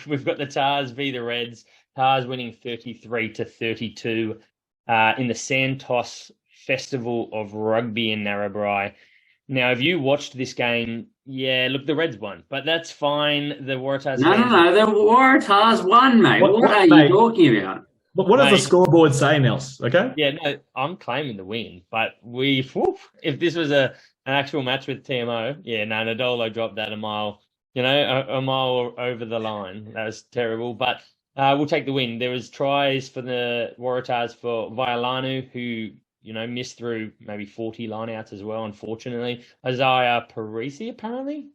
we've got the Tars v the Reds. Tars winning 33-32 in the Santos Festival of Rugby in Narrabri. Now, have you watched this game? Yeah, look, the Reds won, but that's fine. The Waratahs. No. The Waratahs won, mate. What are you talking about? What does the scoreboard say, Nels? Okay. Yeah, no, I'm claiming the win, but if this was an actual match with TMO, Nadolo dropped that a mile over the line. That was terrible, but we'll take the win. There was tries for the Waratahs for Vailanu, who missed through maybe 40 lineouts as well, unfortunately. Isaiah Parisi, apparently.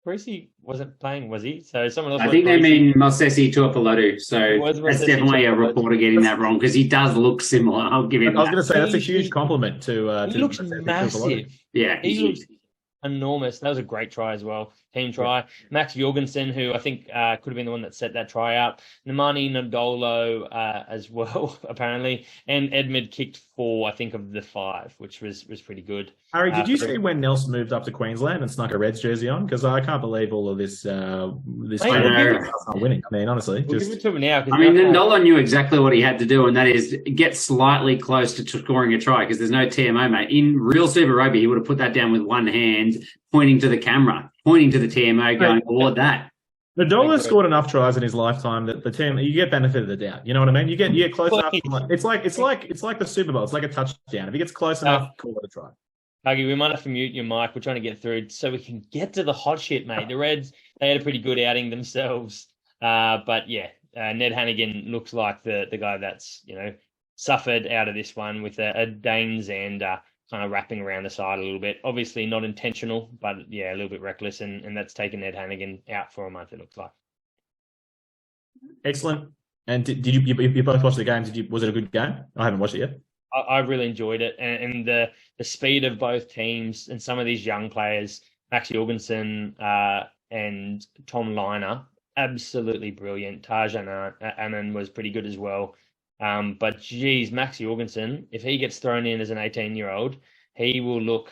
Parisi wasn't playing, was he? So someone else. I think they mean Mosesi Tuapolotu. So that's definitely a reporter getting that wrong because he does look similar. I'll give him. I was going to say that's a huge compliment to. He looks massive. Yeah, he looks enormous. That was a great try as well. Team try. Max Jorgensen, who I think could have been the one that set that try up. Nemani Ndolo as well, apparently. And Edmund kicked 4, I think, of the 5, which was pretty good. Harry, did you see when Nelson moved up to Queensland and snuck a Reds jersey on? Because I can't believe all of this winning. I mean, honestly. We'll give it to him now. Ndolo knew exactly what he had to do, and that is get slightly close to scoring a try because there's no TMO, mate. In real Super Rugby, he would have put that down with one hand, pointing to the camera, pointing to the TMO, going, award that. Ndolo scored enough tries in his lifetime that the team you get benefit of the doubt. You know what I mean? You get close enough. It's like the Super Bowl. It's like a touchdown. If he gets close enough, call it a try. Huggy, we might have to mute your mic. We're trying to get through so we can get to the hot shit, mate. The Reds, they had a pretty good outing themselves. But Ned Hannigan looks like the guy that's suffered out of this one with a Dane Zander kind of wrapping around the side a little bit. Obviously not intentional, but a little bit reckless, and that's taken Ned Hannigan out for a month, it looks like. Excellent. And did you both watch the game? Was it a good game? I haven't watched it yet. I really enjoyed it, and the speed of both teams and some of these young players, Max Jorgensen and Tom Liner, absolutely brilliant. Tajan Ammon was pretty good as well. But geez, Max Jorgensen, if he gets thrown in as an 18-year-old, he will look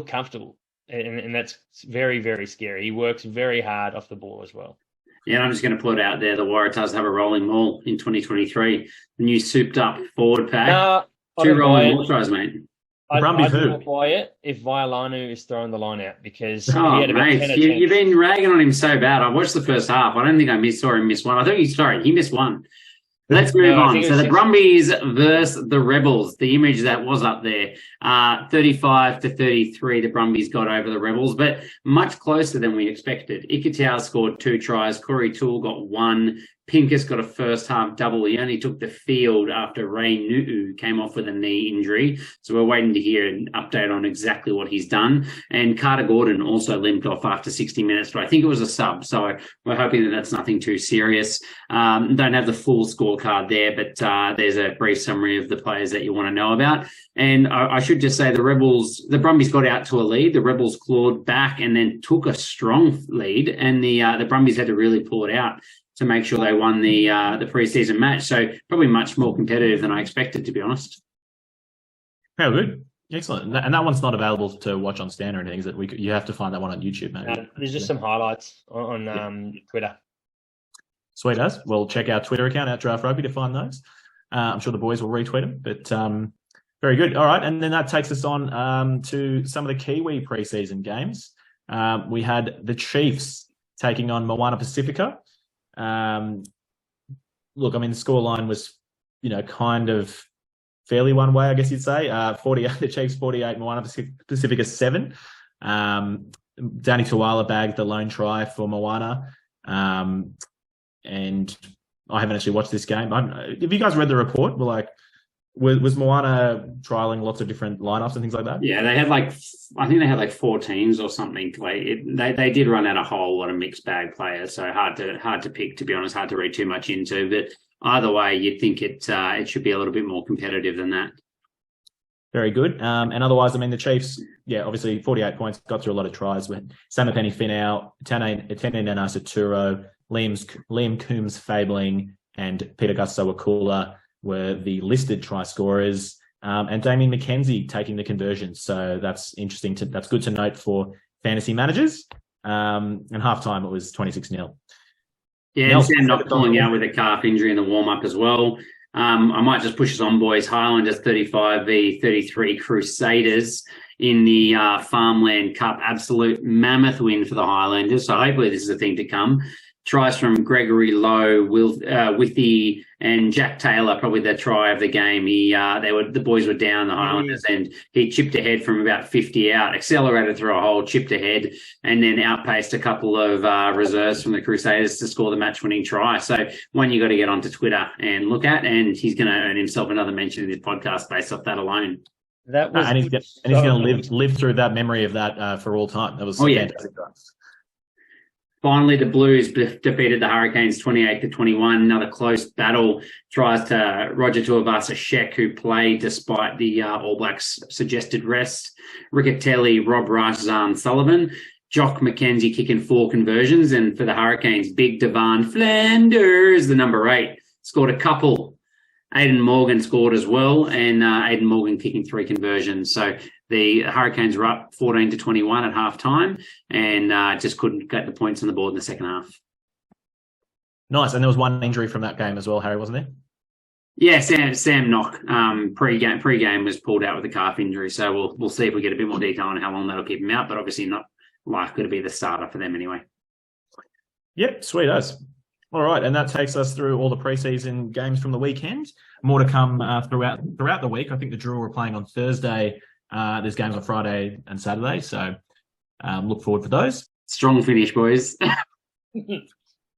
comfortable, and that's very, very scary. He works very hard off the ball as well. Yeah, I'm just going to put it out there. The Waratahs have a rolling maul in 2023. The new souped-up forward pack. 2 rolling maul tries, mate. Brumbies V buy it if Vailanu is throwing the line out because he had about 10 attempts. You've been ragging on him so bad. I watched the first half. I don't think I saw him miss one. I think he missed one. Let's move on. So the Brumbies versus the Rebels, the image that was up there, 35-33, the Brumbies got over the Rebels, but much closer than we expected. Ikitau scored 2 tries. Corey Toole got 1. Pincus got a first half double. He only took the field after Ray Nu'u came off with a knee injury. So we're waiting to hear an update on exactly what he's done. And Carter Gordon also limped off after 60 minutes, but I think it was a sub. So we're hoping that that's nothing too serious. Don't have the full scorecard there, but there's a brief summary of the players that you want to know about. And I should just say the Brumbies got out to a lead. The Rebels clawed back and then took a strong lead. And the Brumbies had to really pull it out to make sure they won the preseason match. So probably much more competitive than I expected, to be honest. How good. Excellent. And that one's not available to watch on Stan or anything, is it? You have to find that one on YouTube, maybe. There's just some highlights on Twitter. Sweet as. Well, check our Twitter account, at Draft Rugby, to find those. I'm sure the boys will retweet them. But very good. All right. And then that takes us on to some of the Kiwi preseason games. We had the Chiefs taking on Moana Pasifika. Look, I mean, the scoreline was, kind of fairly one way, I guess you'd say. 48, the Chiefs 48, Moana Pasifika 7. Danny Tuala bagged the lone try for Moana. And I haven't actually watched this game. Have you guys read the report? Was Moana trialing lots of different lineups and things like that? Yeah, they had I think they had 4 teams or something. They did run out a whole lot of mixed bag players, so hard to pick, to be honest, hard to read too much into. But either way, you'd think it should be a little bit more competitive than that. Very good. And otherwise, I mean, the Chiefs, obviously 48 points, got through a lot of tries with Samapeni Finau, Tene Nanasa-Turo, Liam Coombs Fabling, and Peter Gustawakula were the listed try scorers, and Damien McKenzie taking the conversions. So that's interesting. That's good to note for fantasy managers. And halftime, it was 26-0. Yeah, and Sam not pulling out with a calf injury in the warm-up as well. I might just push us on, boys. Highlanders 35 v 33 Crusaders in the Farmland Cup. Absolute mammoth win for the Highlanders. So hopefully this is a thing to come. Tries from Gregory Lowe, Withy, and Jack Taylor, probably the try of the game. The boys were down, the Highlanders, and he chipped ahead from about 50 out, accelerated through a hole, chipped ahead, and then outpaced a couple of reserves from the Crusaders to score the match-winning try. So one you got to get onto Twitter and look at, and he's going to earn himself another mention in this podcast based off that alone. That was and he's going to live through that memory of that for all time. That was fantastic. Finally, the Blues defeated the Hurricanes 28-21. Another close battle. Tries to Roger Tuivasa-Sheck, who played despite the All Blacks' suggested rest. Riccatelli, Rob Wright, Zahn Sullivan. Jock McKenzie kicking 4 conversions. And for the Hurricanes, Big Devon Flanders, the number 8, scored a couple. Aidan Morgan scored as well, and Aidan Morgan kicking 3 conversions. So the Hurricanes were up 14-21 at halftime, and just couldn't get the points on the board in the second half. Nice, and there was one injury from that game as well, Harry, wasn't there? Yeah, Sam Knock pre-game was pulled out with a calf injury, so we'll see if we get a bit more detail on how long that'll keep him out, but obviously not likely to be the starter for them anyway. Yep, sweet as. All right, and that takes us through all the preseason games from the weekend. More to come throughout the week. I think the Drua are playing on Thursday. There's games on Friday and Saturday, so look forward for those. Strong finish, boys.